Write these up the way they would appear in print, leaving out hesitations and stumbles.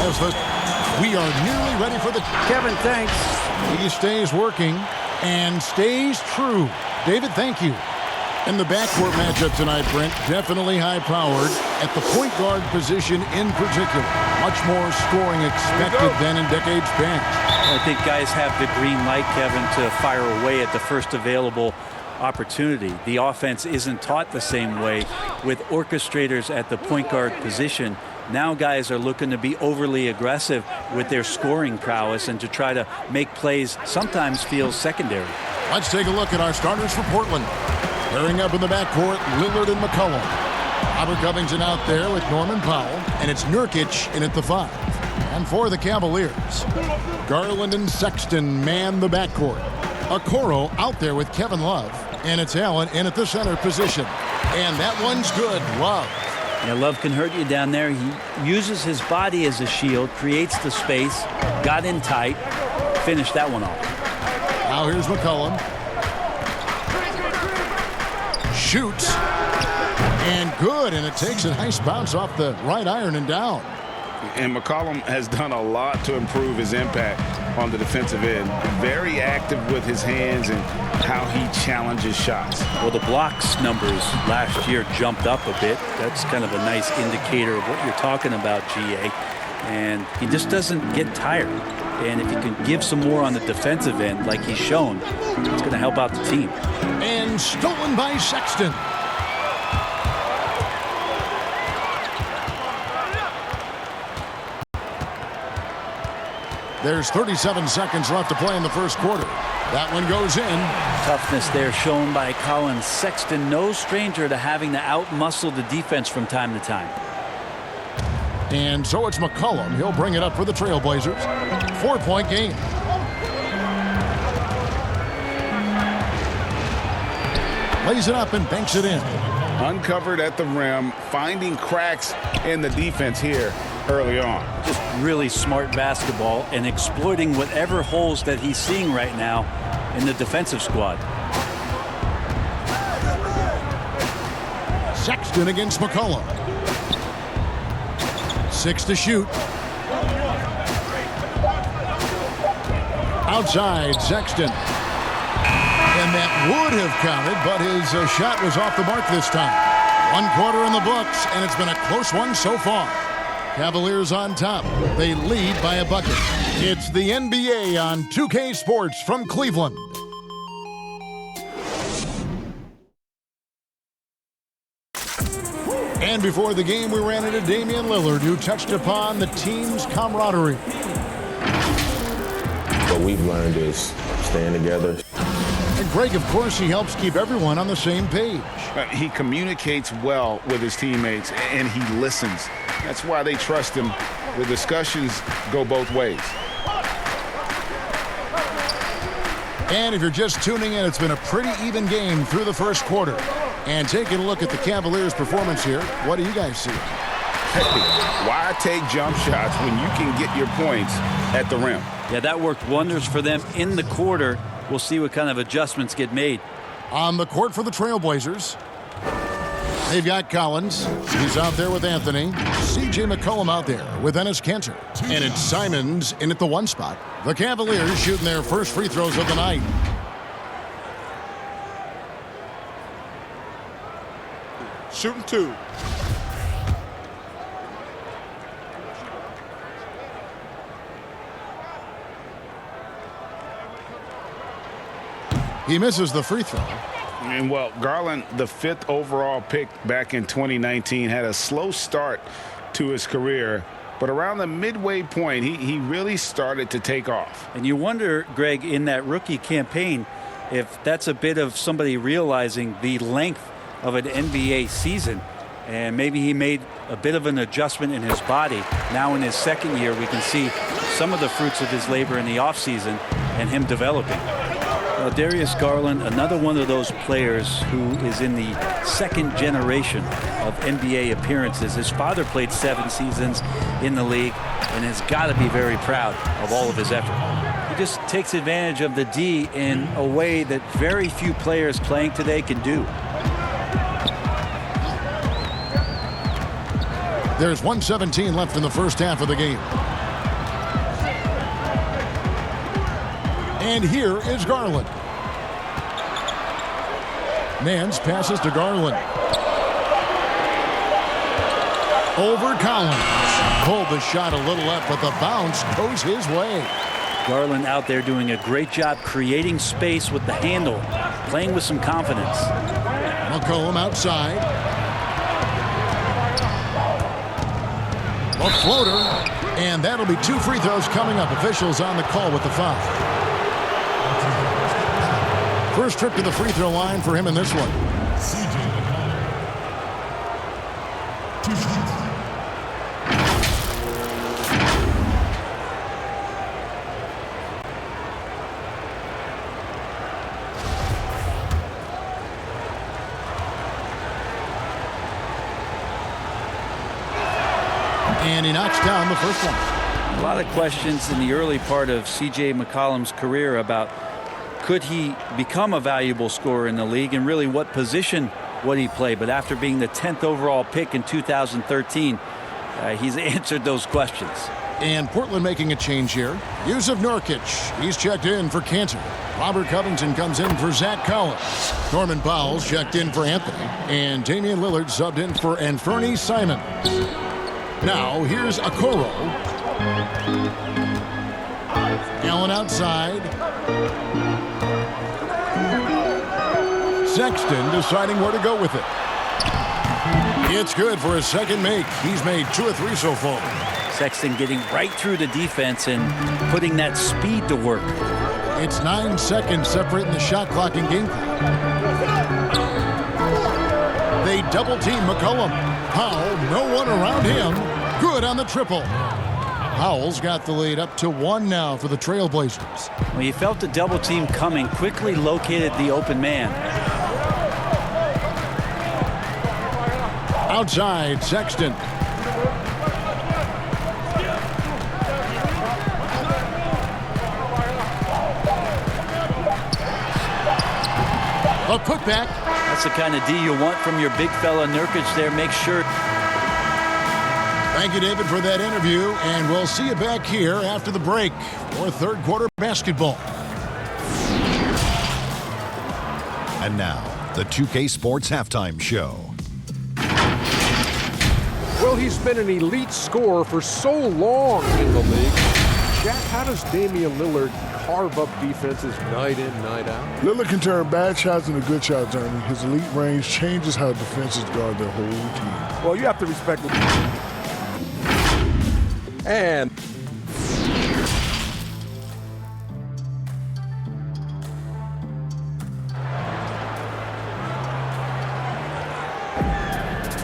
as we are nearly ready for the... Kevin, thanks. He stays working and stays true. David, thank you. In the backcourt matchup tonight, Brent, definitely high-powered at the point guard position in particular. Much more scoring expected than in decades past. I think guys have the green light, Kevin, to fire away at the first available opportunity. The offense isn't taught the same way with orchestrators at the point guard position. Now guys are looking to be overly aggressive with their scoring prowess and to try to make plays sometimes feels secondary. Let's take a look at our starters for Portland. Pairing up in the backcourt, Lillard and McCollum. Robert Covington out there with Norman Powell, and it's Nurkic in at the 5. And for the Cavaliers, Garland and Sexton man the backcourt. Okoro out there with Kevin Love, and it's Allen in at the center position. And that one's good. Love. Yeah, Love can hurt you down there. He uses his body as a shield, creates the space, got in tight, finished that one off. Now here's McCollum. Shoots. And good, and it takes a nice bounce off the right iron and down. And McCollum has done a lot to improve his impact on the defensive end. Very active with his hands and how he challenges shots. Well, the blocks numbers last year jumped up a bit. That's kind of a nice indicator of what you're talking about, GA. And he just doesn't get tired. And if you can give some more on the defensive end like he's shown, it's going to help out the team. And stolen by Sexton. There's 37 seconds left to play in the first quarter. That one goes in. Toughness there shown by Colin Sexton. No stranger to having to out-muscle the defense from time to time. And so it's McCollum. He'll bring it up for the Trailblazers. 4-point game. Lays it up and banks it in. Uncovered at the rim, finding cracks in the defense here early on. Just really smart basketball and exploiting whatever holes that he's seeing right now in the defensive squad. Sexton against McCollum. 6 to shoot. Outside, Sexton. And that would have counted, but his shot was off the mark this time. 1 quarter in the books, and it's been a close one so far. Cavaliers on top. They lead by a bucket. It's the NBA on 2K Sports from Cleveland. And before the game, we ran into Damian Lillard, who touched upon the team's camaraderie. What we've learned is staying together. And Greg, of course, he helps keep everyone on the same page. He communicates well with his teammates, and he listens. That's why they trust him. The discussions go both ways. And if you're just tuning in, it's been a pretty even game through the first quarter. And taking a look at the Cavaliers' performance here, what do you guys see? Hey, why take jump shots when you can get your points at the rim? Yeah, that worked wonders for them in the quarter. We'll see what kind of adjustments get made. On the court for the Trailblazers, they've got Collins. He's out there with Anthony. C.J. McCollum out there with Enes Kanter. And it's Simons in at the 1 spot. The Cavaliers shooting their first free throws of the night. Shooting 2. He misses the free throw. And, well, Garland, the 5th overall pick back in 2019, had a slow start to his career. But around the midway point, he really started to take off. And you wonder, Greg, in that rookie campaign, if that's a bit of somebody realizing the length of an NBA season. And maybe he made a bit of an adjustment in his body. Now in his second year, we can see some of the fruits of his labor in the offseason and him developing. Darius Garland, another one of those players who is in the 2nd generation of NBA appearances. His father played 7 seasons in the league and has got to be very proud of all of his effort. He just takes advantage of the D in a way that very few players playing today can do. There's 1:17 left in the first half of the game. And here is Garland. Nance passes to Garland. Over Collins. Pulled the shot a little up, but the bounce goes his way. Garland out there doing a great job creating space with the handle, playing with some confidence. McCollum outside. A floater. And that'll be 2 free throws coming up. Officials on the call with the foul. First trip to the free throw line for him in this one. And he knocks down the first one. A lot of questions in the early part of C.J. McCollum's career about could he become a valuable scorer in the league and really what position would he play. But after being the 10th overall pick in 2013, he's answered those questions. And Portland making a change here. Yusuf Nurkic, he's checked in for Cantor. Robert Covington comes in for Zach Collins. Norman Powell's checked in for Anthony. And Damian Lillard subbed in for Anthony Simons. Now, here's Okoro. Allen outside. Sexton deciding where to go with it. It's good for his second make. He's made 2 or 3 so far. Sexton getting right through the defense and putting that speed to work. It's 9 seconds separating the shot clock and game clock. They double team McCollum. Powell, no one around him. Good on the triple. Powell's got the lead up to 1 now for the Trailblazers. When he felt the double team coming, quickly located the open man. Outside, Sexton. A putback. That's the kind of D you want from your big fella Nurkic there. Make sure. Thank you, David, for that interview, and we'll see you back here after the break for third quarter basketball. And now, the 2K Sports Halftime Show. Well, he's been an elite scorer for so long in the league. Jack, how does Damian Lillard carve up defenses night in, night out? Lillard can turn bad shots into good shots, Ernie. His elite range changes how defenses guard their whole team. Well, you have to respect it. And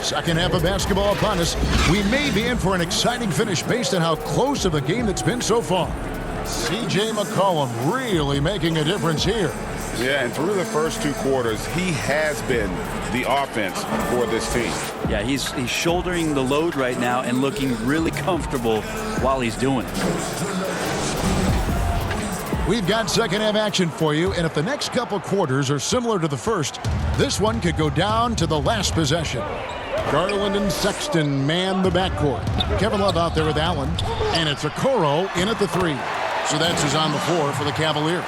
second half of basketball upon us. We may be in for an exciting finish based on how close of a game that's been so far. C.J. McCollum really making a difference here. Yeah, and through the first 2 quarters, he has been the offense for this team. Yeah, he's shouldering the load right now and looking really comfortable while he's doing it. We've got second half action for you, and if the next couple quarters are similar to the first, this one could go down to the last possession. Garland and Sexton man the backcourt. Kevin Love out there with Allen, and it's Okoro in at the 3. So that's who's on the floor for the Cavaliers.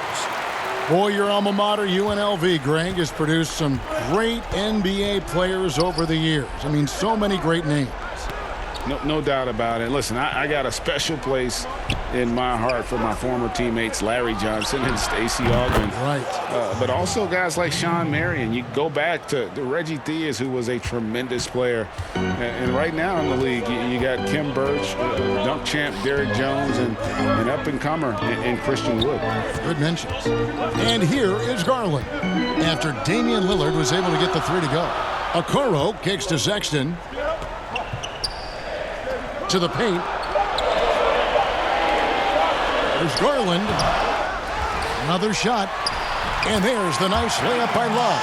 Boy, your alma mater, UNLV, Greg, has produced some great NBA players over the years. I mean, so many great names. No doubt about it. Listen, I got a special place in my heart for my former teammates Larry Johnson and Stacey Augmon. Right. But also guys like Sean Marion. You go back to Reggie Theus, who was a tremendous player. And right now in the league, you got Kim Birch, dunk champ Derrick Jones, and an up-and-comer in Christian Wood. Good mentions. And here is Garland. After Damian Lillard was able to get the 3 to go. Okoro kicks to Sexton. To the paint. There's Garland. Another shot. And there's the nice layup by Love.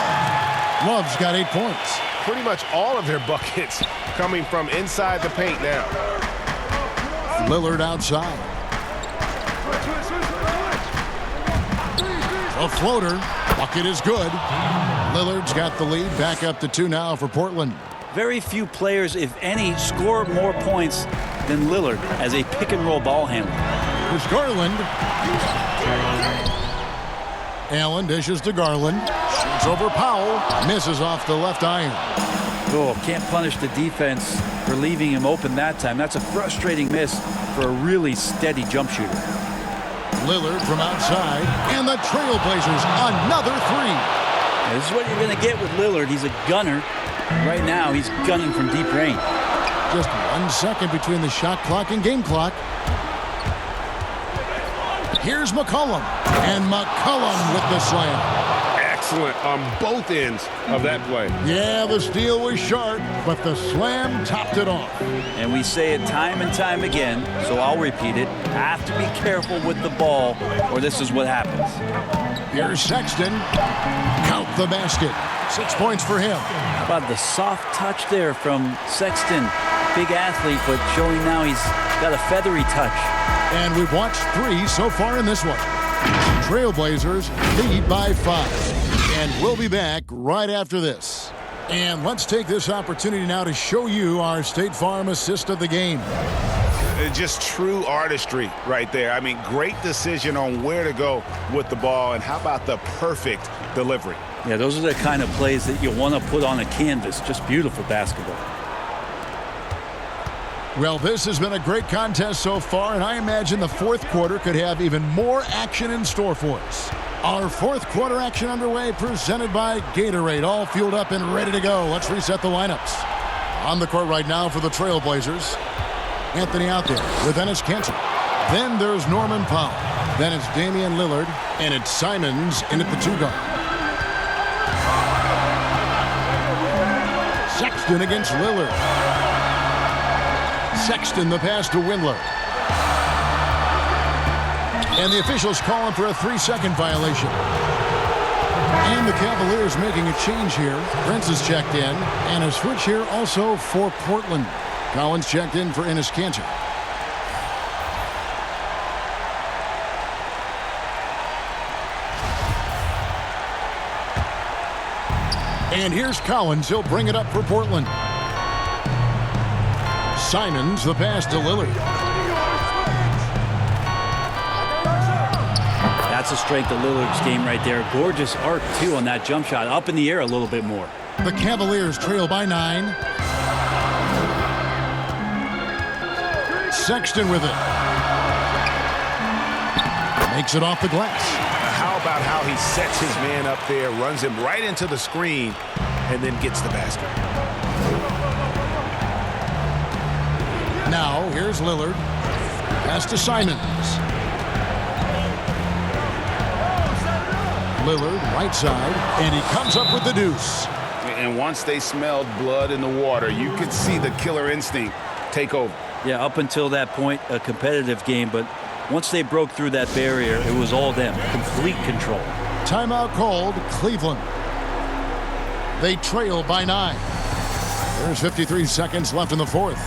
Love's got 8 points. Pretty much all of their buckets coming from inside the paint now. Lillard outside. A floater. Bucket is good. Lillard's got the lead. Back up to 2 now for Portland. Very few players, if any, score more points than Lillard as a pick-and-roll ball handler. There's Garland. Allen dishes to Garland. Shoots over Powell. Misses off the left iron. Oh, can't punish the defense for leaving him open that time. That's a frustrating miss for a really steady jump shooter. Lillard from outside. And the Trailblazers another three. This is what you're going to get with Lillard. He's a gunner. Right now, he's gunning from deep range. Just 1 second between the shot clock and game clock. Here's McCollum. And McCollum with the slam. Excellent on both ends of that play. Yeah, the steal was sharp, but the slam topped it off. And we say it time and time again, so I'll repeat it. Have to be careful with the ball, or this is what happens. Here's Sexton. Count the basket. 6 points for him. How about the soft touch there from Sexton? Big athlete, but showing now he's got a feathery touch. And we've watched 3 so far in this one. Trailblazers lead by 5. And we'll be back right after this. And let's take this opportunity now to show you our State Farm assist of the game. Just true artistry right there. I mean, great decision on where to go with the ball, and how about the perfect delivery? Yeah, those are the kind of plays that you want to put on a canvas. Just beautiful basketball. Well, this has been a great contest so far, and I imagine the fourth quarter could have even more action in store for us. Our fourth quarter action underway, presented by Gatorade, all fueled up and ready to go. Let's reset the lineups. On the court right now for the Trailblazers, Anthony out there with Enes Kanter. Then there's Norman Powell. Then it's Damian Lillard, and it's Simons in at the 2 guard. Sexton against Lillard. Sexton the pass to Windler. And the officials calling for a 3-second violation. And the Cavaliers making a change here. Prince is checked in. And a switch here also for Portland. Collins checked in for Enes Kanter. And here's Collins. He'll bring it up for Portland. Simons the pass to Lillard. That's the strength of Lillard's game right there. Gorgeous arc, too, on that jump shot. Up in the air a little bit more. The Cavaliers trail by 9. Sexton with it. Makes it off the glass. How about how he sets his man up there, runs him right into the screen, and then gets the basket. Now, here's Lillard. Pass to Simons. Lillard, right side, and he comes up with the deuce. And once they smelled blood in the water, you could see the killer instinct take over. Yeah, up until that point, a competitive game, but once they broke through that barrier, it was all them. Complete control. Timeout called, Cleveland. They trail by 9. There's 53 seconds left in the fourth.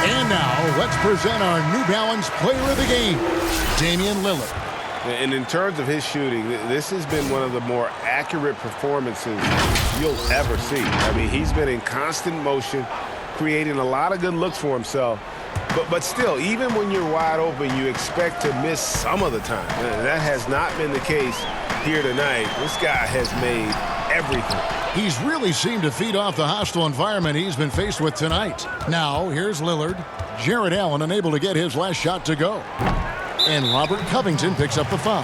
And now, let's present our New Balance player of the game, Damian Lillard. And in terms of his shooting, this has been one of the more accurate performances you'll ever see. I mean, he's been in constant motion, creating a lot of good looks for himself. But still, even when you're wide open, you expect to miss some of the time. And that has not been the case here tonight. This guy has made everything. He's really seemed to feed off the hostile environment he's been faced with tonight. Now, here's Lillard. Jarrett Allen unable to get his last shot to go. And Robert Covington picks up the foul.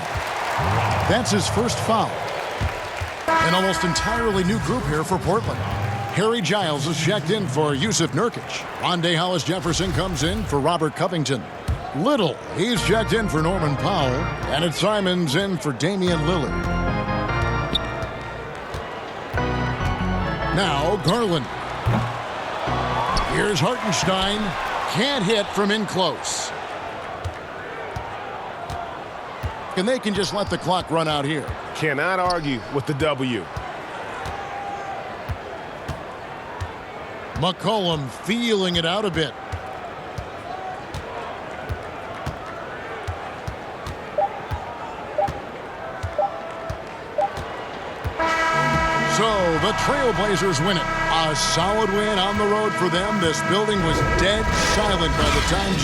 That's his first foul. An almost entirely new group here for Portland. Harry Giles is checked in for Yusuf Nurkic. Rondé Hollis-Jefferson comes in for Robert Covington. Little, he's checked in for Norman Powell. And it's Simons in for Damian Lillard. Now, Garland. Here's Hartenstein. Can't hit from in close. And they can just let the clock run out here. Cannot argue with the W. McCollum feeling it out a bit. So the Trailblazers win it. A solid win on the road for them. This building was dead silent by the time